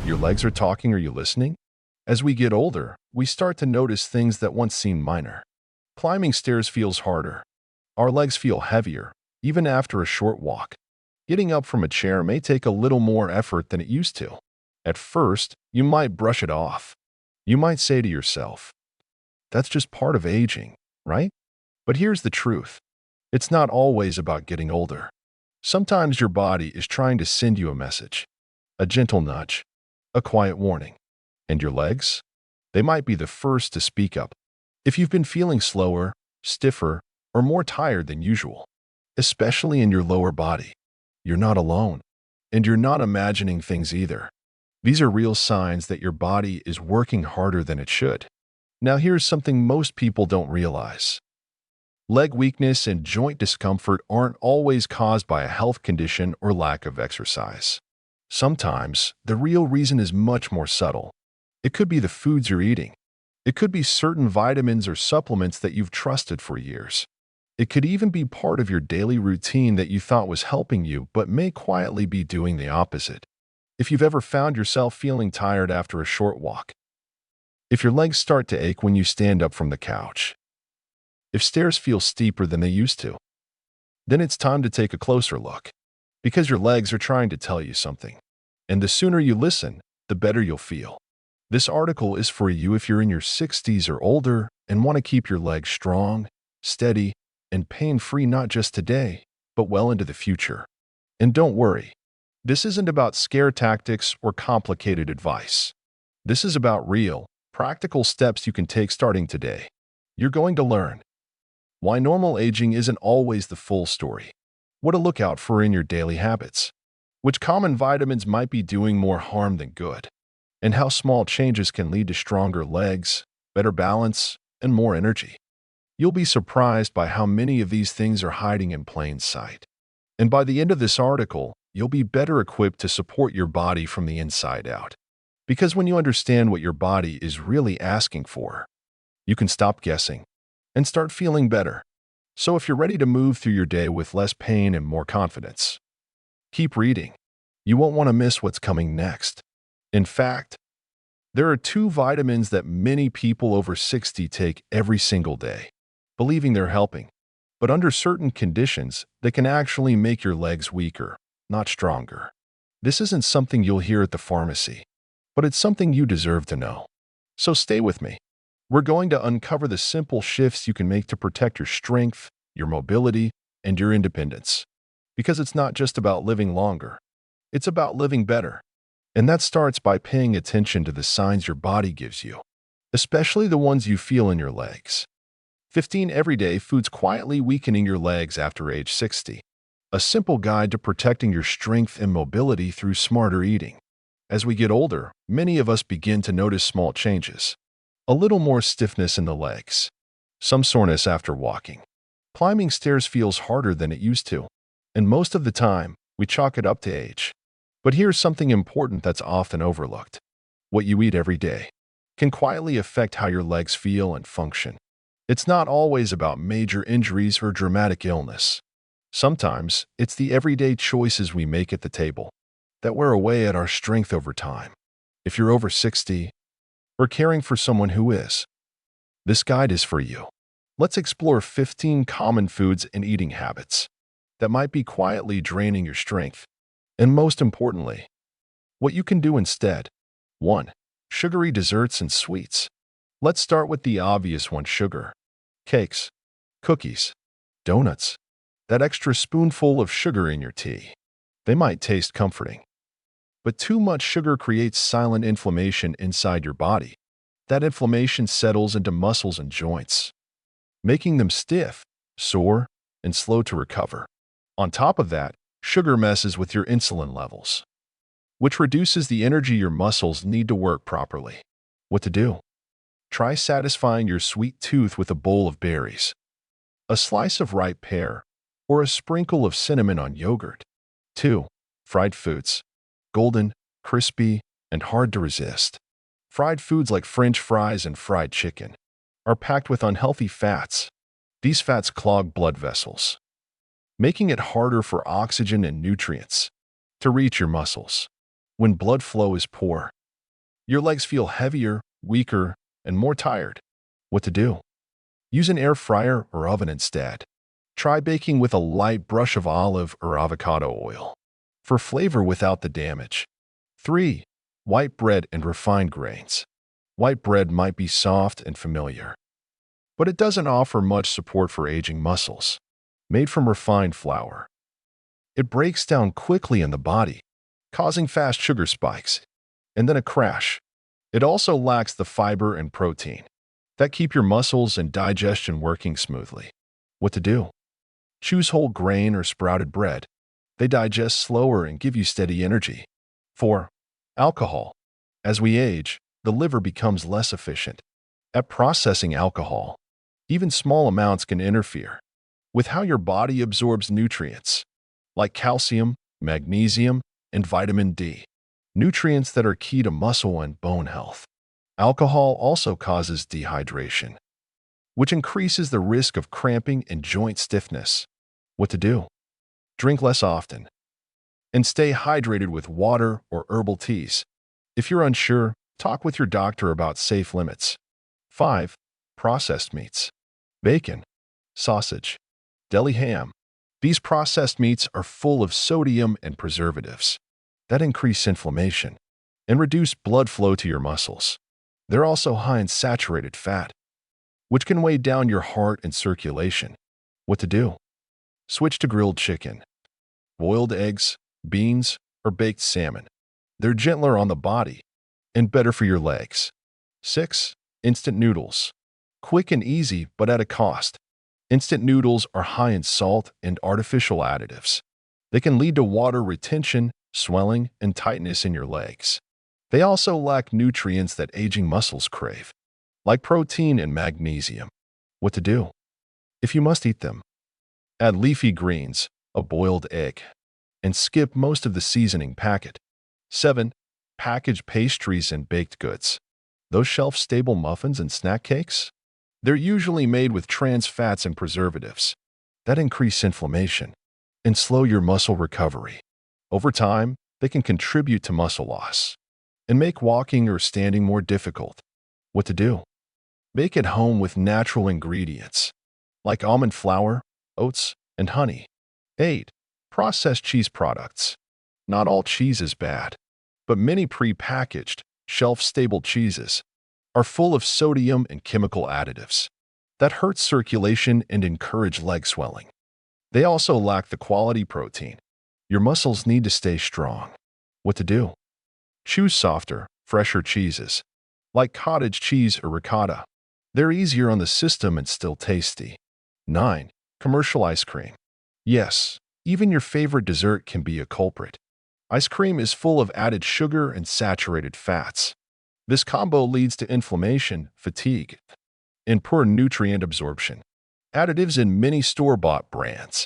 Your legs are talking. Are you listening? As we get older, we start to notice things that once seemed minor. Climbing stairs feels harder. Our legs feel heavier, even after a short walk. Getting up from a chair may take a little more effort than it used to. At first, you might brush it off. You might say to yourself, that's just part of aging, right? But here's the truth. It's not always about getting older. Sometimes your body is trying to send you a message, a gentle nudge, a quiet warning. And your legs? They might be the first to speak up. If you've been feeling slower, stiffer, or more tired than usual, especially in your lower body, you're not alone. And you're not imagining things either. These are real signs that your body is working harder than it should. Now here's something most people don't realize. Leg weakness and joint discomfort aren't always caused by a health condition or lack of exercise. Sometimes, the real reason is much more subtle. It could be the foods you're eating. It could be certain vitamins or supplements that you've trusted for years. It could even be part of your daily routine that you thought was helping you but may quietly be doing the opposite. If you've ever found yourself feeling tired after a short walk, if your legs start to ache when you stand up from the couch, if stairs feel steeper than they used to, then it's time to take a closer look, because your legs are trying to tell you something. And the sooner you listen, the better you'll feel. This article is for you if you're in your 60s or older and want to keep your legs strong, steady, and pain-free not just today, but well into the future. And don't worry, this isn't about scare tactics or complicated advice. This is about real, practical steps you can take starting today. You're going to learn why normal aging isn't always the full story, what to look out for in your daily habits, which common vitamins might be doing more harm than good, and how small changes can lead to stronger legs, better balance, and more energy. You'll be surprised by how many of these things are hiding in plain sight. And by the end of this article, you'll be better equipped to support your body from the inside out. Because when you understand what your body is really asking for, you can stop guessing and start feeling better. So if you're ready to move through your day with less pain and more confidence, keep reading. You won't want to miss what's coming next. In fact, there are 2 vitamins that many people over 60 take every single day, believing they're helping. But under certain conditions, they can actually make your legs weaker, not stronger. This isn't something you'll hear at the pharmacy, but it's something you deserve to know. So stay with me. We're going to uncover the simple shifts you can make to protect your strength, your mobility, and your independence. Because it's not just about living longer. It's about living better. And that starts by paying attention to the signs your body gives you, especially the ones you feel in your legs. 15 everyday foods quietly weakening your legs after age 60. A simple guide to protecting your strength and mobility through smarter eating. As we get older, many of us begin to notice small changes. A little more stiffness in the legs. Some soreness after walking. Climbing stairs feels harder than it used to. And most of the time, we chalk it up to age. But here's something important that's often overlooked. What you eat every day can quietly affect how your legs feel and function. It's not always about major injuries or dramatic illness. Sometimes, it's the everyday choices we make at the table that wear away at our strength over time. If you're over 60 or caring for someone who is, this guide is for you. Let's explore 15 common foods and eating habits that might be quietly draining your strength. And most importantly, what you can do instead. 1. Sugary desserts and sweets. Let's start with the obvious one: sugar. Cakes, cookies, donuts. That extra spoonful of sugar in your tea. They might taste comforting. But too much sugar creates silent inflammation inside your body. That inflammation settles into muscles and joints, making them stiff, sore, and slow to recover. On top of that, sugar messes with your insulin levels, which reduces the energy your muscles need to work properly. What to do? Try satisfying your sweet tooth with a bowl of berries, a slice of ripe pear, or a sprinkle of cinnamon on yogurt. 2. Fried foods. Golden, crispy, and hard to resist. Fried foods like French fries and fried chicken are packed with unhealthy fats. These fats clog blood vessels, making it harder for oxygen and nutrients to reach your muscles. When blood flow is poor, your legs feel heavier, weaker, and more tired. What to do? Use an air fryer or oven instead. Try baking with a light brush of olive or avocado oil for flavor without the damage. 3. White bread and refined grains. White bread might be soft and familiar, but it doesn't offer much support for aging muscles. Made from refined flour, it breaks down quickly in the body, causing fast sugar spikes and then a crash. It also lacks the fiber and protein that keep your muscles and digestion working smoothly. What to do? Choose whole grain or sprouted bread. They digest slower and give you steady energy. 4. Alcohol. As we age, the liver becomes less efficient at processing alcohol. Even small amounts can interfere with how your body absorbs nutrients, like calcium, magnesium, and vitamin D, nutrients that are key to muscle and bone health. Alcohol also causes dehydration, which increases the risk of cramping and joint stiffness. What to do? Drink less often and stay hydrated with water or herbal teas. If you're unsure, talk with your doctor about safe limits. 5. Processed meats. Bacon, sausage, deli ham. These processed meats are full of sodium and preservatives that increase inflammation and reduce blood flow to your muscles. They're also high in saturated fat, which can weigh down your heart and circulation. What to do? Switch to grilled chicken, boiled eggs, beans, or baked salmon. They're gentler on the body and better for your legs. 6. Instant noodles. Quick and easy, but at a cost. Instant noodles are high in salt and artificial additives. They can lead to water retention, swelling, and tightness in your legs. They also lack nutrients that aging muscles crave, like protein and magnesium. What to do? If you must eat them, add leafy greens, a boiled egg, and skip most of the seasoning packet. 7. Packaged pastries and baked goods. Those shelf-stable muffins and snack cakes? They're usually made with trans fats and preservatives that increase inflammation and slow your muscle recovery. Over time, they can contribute to muscle loss and make walking or standing more difficult. What to do? Bake at home with natural ingredients, like almond flour, oats, and honey. 8. Processed cheese products. Not all cheese is bad, but many pre-packaged, shelf-stable cheeses are full of sodium and chemical additives that hurt circulation and encourage leg swelling. They also lack the quality protein your muscles need to stay strong. What to do? Choose softer, fresher cheeses, like cottage cheese or ricotta. They're easier on the system and still tasty. 9. Commercial ice cream. Yes, even your favorite dessert can be a culprit. Ice cream is full of added sugar and saturated fats. This combo leads to inflammation, fatigue, and poor nutrient absorption. Additives in many store-bought brands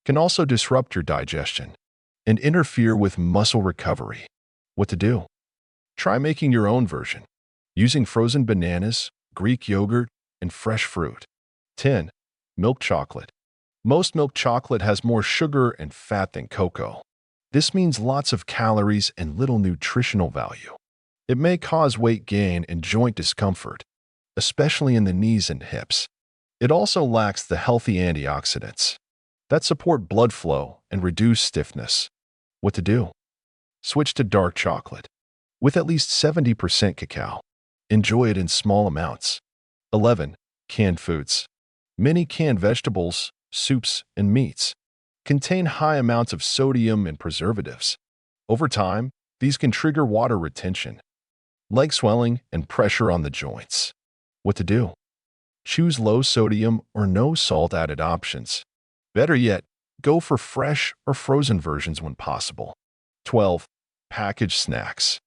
can also disrupt your digestion and interfere with muscle recovery. What to do? Try making your own version, using frozen bananas, Greek yogurt, and fresh fruit. 10. Milk chocolate. Most milk chocolate has more sugar and fat than cocoa. This means lots of calories and little nutritional value. It may cause weight gain and joint discomfort, especially in the knees and hips. It also lacks the healthy antioxidants that support blood flow and reduce stiffness. What to do? Switch to dark chocolate with at least 70% cacao. Enjoy it in small amounts. 11. Canned foods. Many canned vegetables, soups, and meats contain high amounts of sodium and preservatives. Over time, these can trigger water retention, leg swelling, and pressure on the joints. What to do? Choose low sodium or no salt added options. Better yet, go for fresh or frozen versions when possible. 12. Packaged snacks.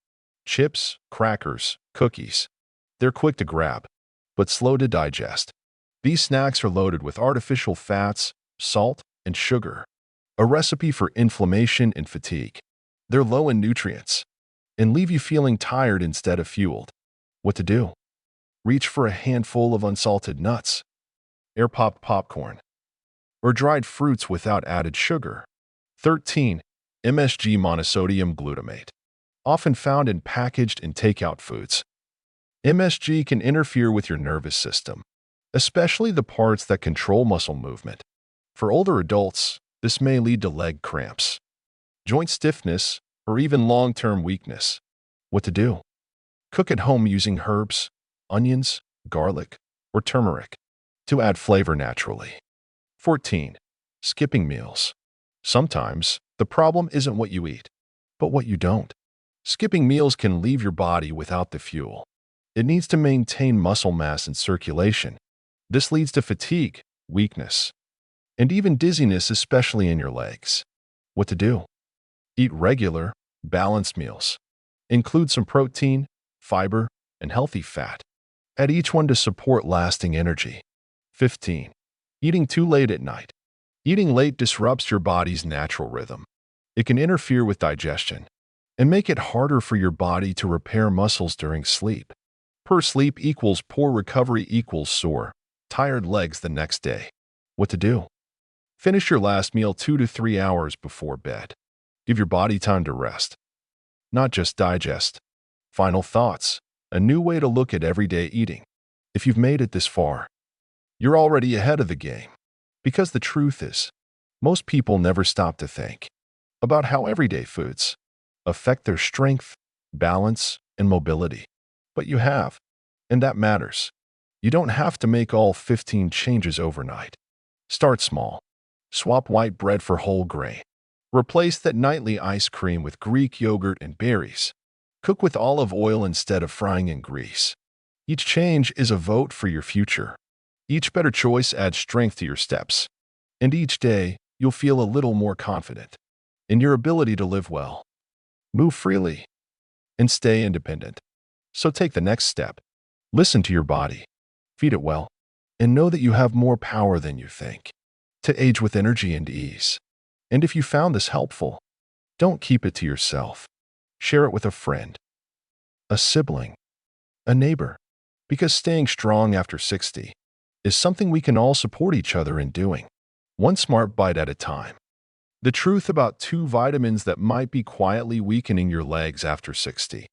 Chips, crackers, cookies. They're quick to grab, but slow to digest. These snacks are loaded with artificial fats, salt, and sugar, a recipe for inflammation and fatigue. They're low in nutrients and leave you feeling tired instead of fueled. What to do? Reach for a handful of unsalted nuts, air-popped popcorn, or dried fruits without added sugar. 13. MSG monosodium glutamate. often found in packaged and takeout foods. MSG can interfere with your nervous system, especially the parts that control muscle movement. For older adults, this may lead to leg cramps, joint stiffness, or even long-term weakness. What to do? Cook at home using herbs, onions, garlic, or turmeric to add flavor naturally. 14. Skipping meals. Sometimes, the problem isn't what you eat, but what you don't. Skipping meals can leave your body without the fuel it needs to maintain muscle mass and circulation. This leads to fatigue, weakness, and even dizziness, especially in your legs. What to do? Eat regular, balanced meals. Include some protein, fiber, and healthy fat. Add each one to support lasting energy. 15. Eating too late at night. Eating late disrupts your body's natural rhythm. It can interfere with digestion and make it harder for your body to repair muscles during sleep. Poor sleep equals poor recovery equals sore, tired legs the next day. What to do? Finish your last meal 2 to 3 hours before bed. Give your body time to rest, not just digest. Final thoughts. A new way to look at everyday eating. If you've made it this far, you're already ahead of the game. Because the truth is, most people never stop to think about how everyday foods affect their strength, balance, and mobility. But you have, and that matters. You don't have to make all 15 changes overnight. Start small. Swap white bread for whole grain. Replace that nightly ice cream with Greek yogurt and berries. Cook with olive oil instead of frying in grease. Each change is a vote for your future. Each better choice adds strength to your steps. And each day, you'll feel a little more confident in your ability to live well, move freely, and stay independent. So take the next step. Listen to your body, feed it well, and know that you have more power than you think to age with energy and ease. And if you found this helpful, don't keep it to yourself. Share it with a friend, a sibling, a neighbor, because staying strong after 60 is something we can all support each other in doing, one smart bite at a time. The truth about 2 vitamins that might be quietly weakening your legs after 60.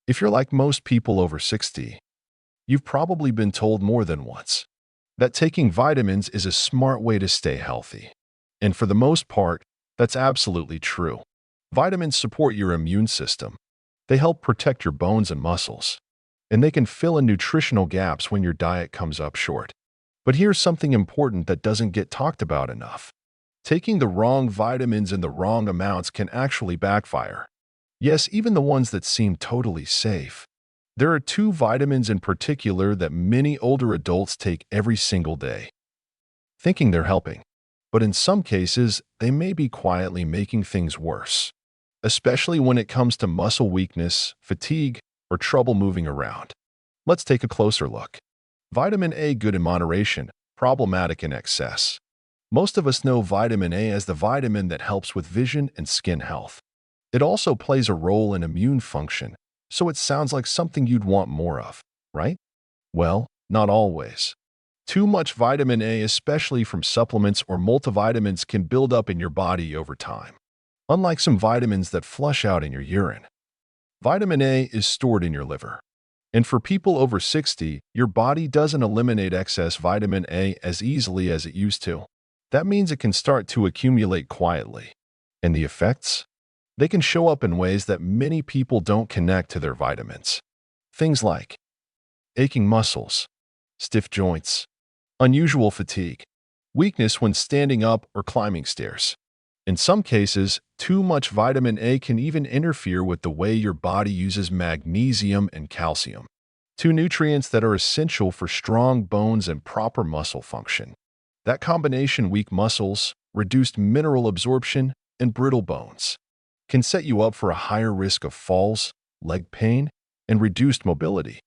If you're like most people over 60, you've probably been told more than once that taking vitamins is a smart way to stay healthy. And for the most part, that's absolutely true. Vitamins support your immune system. They help protect your bones and muscles, and they can fill in nutritional gaps when your diet comes up short. But here's something important that doesn't get talked about enough. Taking the wrong vitamins in the wrong amounts can actually backfire. Yes, even the ones that seem totally safe. There are 2 vitamins in particular that many older adults take every single day, thinking they're helping. But in some cases, they may be quietly making things worse, especially when it comes to muscle weakness, fatigue, or trouble moving around. Let's take a closer look. Vitamin A, good in moderation, problematic in excess. Most of us know vitamin A as the vitamin that helps with vision and skin health. It also plays a role in immune function, so it sounds like something you'd want more of, right? Well, not always. Too much vitamin A, especially from supplements or multivitamins, can build up in your body over time. Unlike some vitamins that flush out in your urine, vitamin A is stored in your liver. And for people over 60, your body doesn't eliminate excess vitamin A as easily as it used to. That means it can start to accumulate quietly. And the effects? They can show up in ways that many people don't connect to their vitamins. Things like aching muscles, stiff joints, unusual fatigue, weakness when standing up or climbing stairs. In some cases, too much vitamin A can even interfere with the way your body uses magnesium and calcium, 2 nutrients that are essential for strong bones and proper muscle function. That combination, weak muscles, reduced mineral absorption, and brittle bones, can set you up for a higher risk of falls, leg pain, and reduced mobility.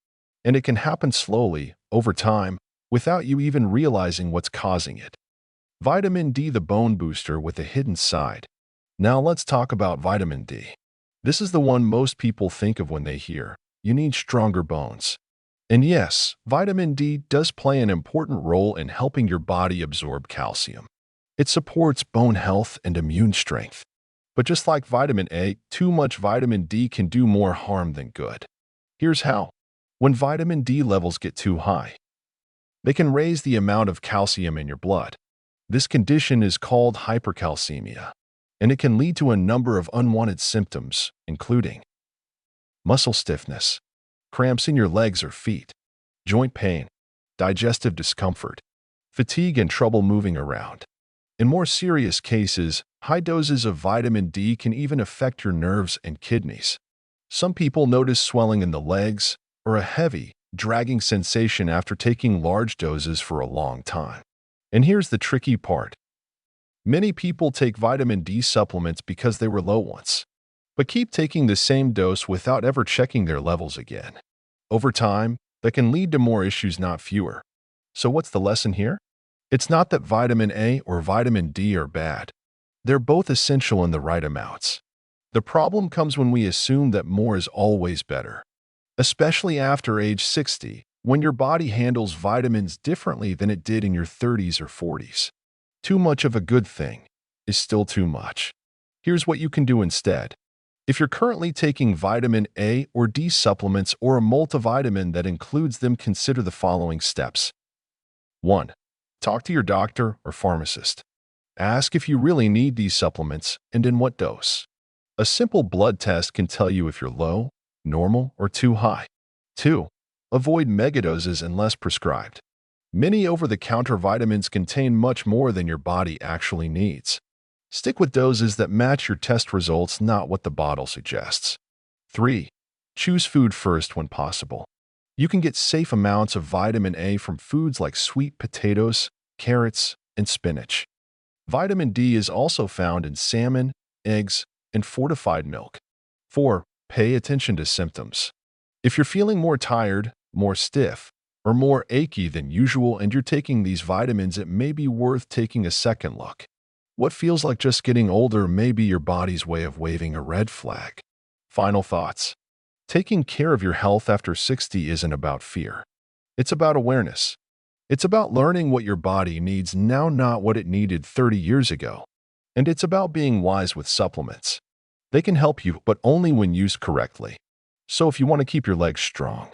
And it can happen slowly, over time, without you even realizing what's causing it. Vitamin D, the bone booster with a hidden side. Now let's talk about vitamin D. This is the one most people think of when they hear, you need stronger bones. And yes, vitamin D does play an important role in helping your body absorb calcium. It supports bone health and immune strength. But just like vitamin A, too much vitamin D can do more harm than good. Here's how. When vitamin D levels get too high, they can raise the amount of calcium in your blood. This condition is called hypercalcemia, and it can lead to a number of unwanted symptoms, including muscle stiffness, cramps in your legs or feet, joint pain, digestive discomfort, fatigue, and trouble moving around. In more serious cases, high doses of vitamin D can even affect your nerves and kidneys. Some people notice swelling in the legs or a heavy, dragging sensation after taking large doses for a long time. And here's the tricky part. Many people take vitamin D supplements because they were low once, but keep taking the same dose without ever checking their levels again. Over time, that can lead to more issues, not fewer. So what's the lesson here? It's not that vitamin A or vitamin D are bad. They're both essential in the right amounts. The problem comes when we assume that more is always better, especially after age 60, when your body handles vitamins differently than it did in your 30s or 40s. Too much of a good thing is still too much. Here's what you can do instead. If you're currently taking vitamin A or D supplements or a multivitamin that includes them, consider the following steps. 1. Talk to your doctor or pharmacist. Ask if you really need these supplements and in what dose. A simple blood test can tell you if you're low, normal, or too high. 2. Avoid megadoses unless prescribed. Many over-the-counter vitamins contain much more than your body actually needs. Stick with doses that match your test results, not what the bottle suggests. 3. Choose food first when possible. You can get safe amounts of vitamin A from foods like sweet potatoes, carrots, and spinach. Vitamin D is also found in salmon, eggs, and fortified milk. 4. Pay attention to symptoms. If you're feeling more tired, more stiff, or more achy than usual and you're taking these vitamins, it may be worth taking a second look. What feels like just getting older may be your body's way of waving a red flag. Final thoughts. Taking care of your health after 60 isn't about fear. It's about awareness. It's about learning what your body needs now, not what it needed 30 years ago. And it's about being wise with supplements. They can help you, but only when used correctly. So if you want to keep your legs strong,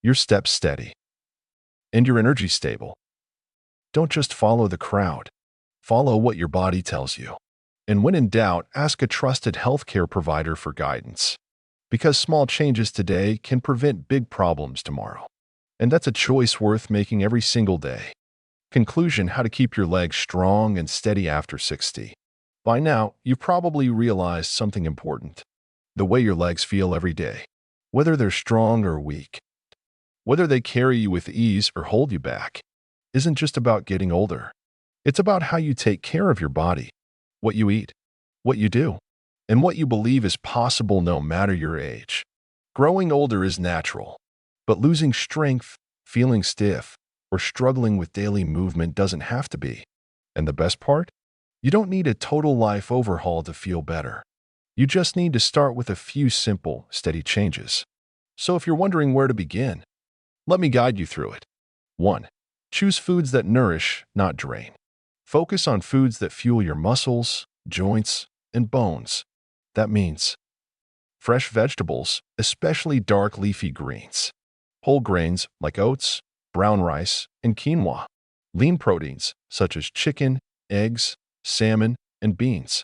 your steps steady, and your energy stable, don't just follow the crowd. Follow what your body tells you. And when in doubt, ask a trusted healthcare provider for guidance. Because small changes today can prevent big problems tomorrow. And that's a choice worth making every single day. Conclusion: how to keep your legs strong and steady after 60. By now, you've probably realized something important. The way your legs feel every day, whether they're strong or weak, whether they carry you with ease or hold you back, isn't just about getting older. It's about how you take care of your body, what you eat, what you do, and what you believe is possible no matter your age. Growing older is natural, but losing strength, feeling stiff, or struggling with daily movement doesn't have to be. And the best part? You don't need a total life overhaul to feel better. You just need to start with a few simple, steady changes. So if you're wondering where to begin, let me guide you through it. 1. Choose foods that nourish, not drain. Focus on foods that fuel your muscles, joints, and bones. That means fresh vegetables, especially dark leafy greens. Whole grains like oats, brown rice, and quinoa. Lean proteins such as chicken, eggs, salmon, and beans.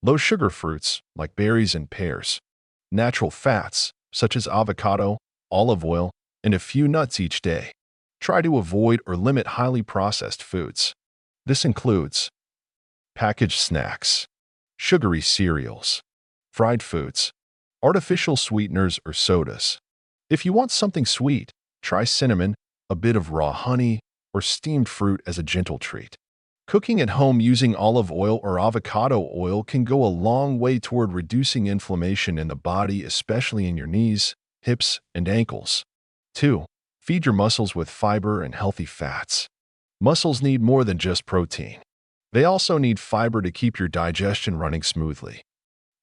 Low-sugar fruits like berries and pears. Natural fats such as avocado, olive oil, and a few nuts each day. Try to avoid or limit highly processed foods. This includes packaged snacks, sugary cereals, fried foods, artificial sweeteners, or sodas. If you want something sweet, try cinnamon, a bit of raw honey, or steamed fruit as a gentle treat. Cooking at home using olive oil or avocado oil can go a long way toward reducing inflammation in the body, especially in your knees, hips, and ankles. 2. Feed your muscles with fiber and healthy fats. Muscles need more than just protein. They also need fiber to keep your digestion running smoothly,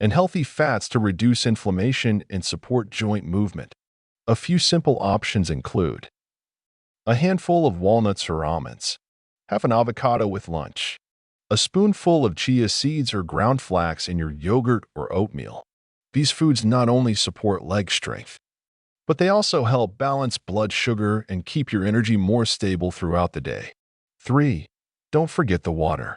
and healthy fats to reduce inflammation and support joint movement. A few simple options include a handful of walnuts or almonds. Have an avocado with lunch. A spoonful of chia seeds or ground flax in your yogurt or oatmeal. These foods not only support leg strength, but they also help balance blood sugar and keep your energy more stable throughout the day. 3. Don't forget the water.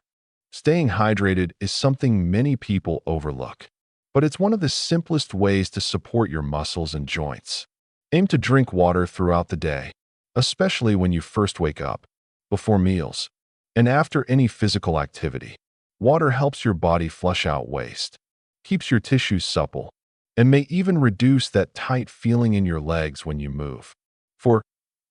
Staying hydrated is something many people overlook, but it's one of the simplest ways to support your muscles and joints. Aim to drink water throughout the day, especially when you first wake up, before meals, and after any physical activity. Water helps your body flush out waste, keeps your tissues supple, and may even reduce that tight feeling in your legs when you move. 4.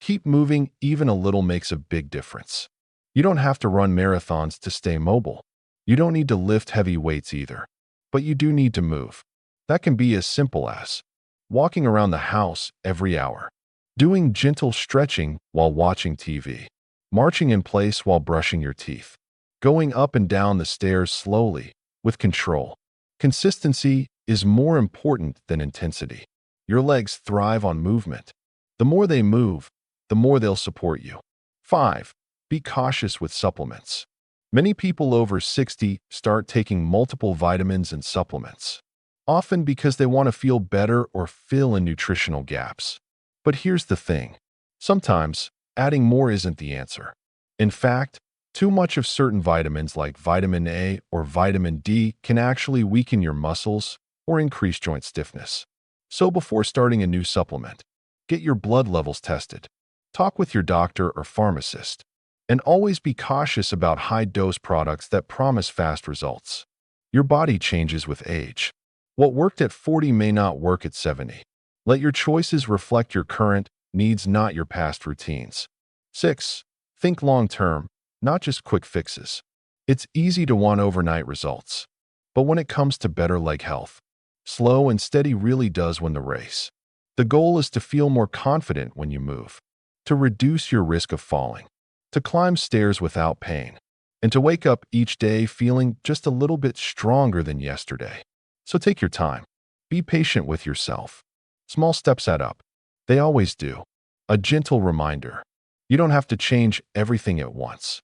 Keep moving. Even a little makes a big difference. You don't have to run marathons to stay mobile. You don't need to lift heavy weights either, but you do need to move. That can be as simple as walking around the house every hour, doing gentle stretching while watching TV, marching in place while brushing your teeth, going up and down the stairs slowly, with control. Consistency is more important than intensity. Your legs thrive on movement. The more they move, the more they'll support you. 5. Be cautious with supplements. Many people over 60 start taking multiple vitamins and supplements, often because they want to feel better or fill in nutritional gaps. But here's the thing. Sometimes, adding more isn't the answer. In fact, too much of certain vitamins like vitamin A or vitamin D can actually weaken your muscles or increase joint stiffness. So before starting a new supplement, get your blood levels tested. Talk with your doctor or pharmacist. And always be cautious about high-dose products that promise fast results. Your body changes with age. What worked at 40 may not work at 70. Let your choices reflect your current needs, not your past routines. 6. Think long-term, not just quick fixes. It's easy to want overnight results, but when it comes to better leg health, slow and steady really does win the race. The goal is to feel more confident when you move, to reduce your risk of falling, to climb stairs without pain, and to wake up each day feeling just a little bit stronger than yesterday. So take your time. Be patient with yourself. Small steps add up. They always do. A gentle reminder. You don't have to change everything at once.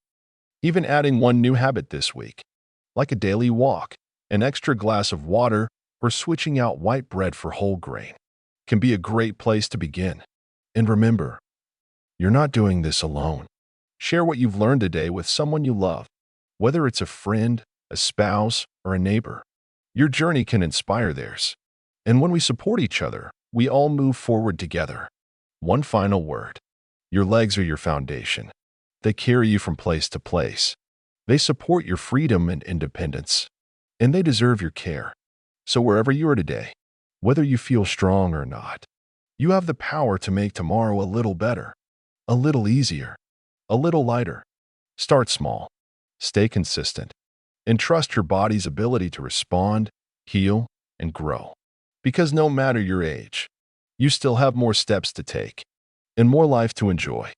Even adding one new habit this week, like a daily walk, an extra glass of water, or switching out white bread for whole grain, can be a great place to begin. And remember, you're not doing this alone. Share what you've learned today with someone you love, whether it's a friend, a spouse, or a neighbor. Your journey can inspire theirs. And when we support each other, we all move forward together. One final word. Your legs are your foundation. They carry you from place to place. They support your freedom and independence. And they deserve your care. So wherever you are today, whether you feel strong or not, you have the power to make tomorrow a little better, a little easier, a little lighter. Start small, stay consistent, and trust your body's ability to respond, heal, and grow. Because no matter your age, you still have more steps to take and more life to enjoy.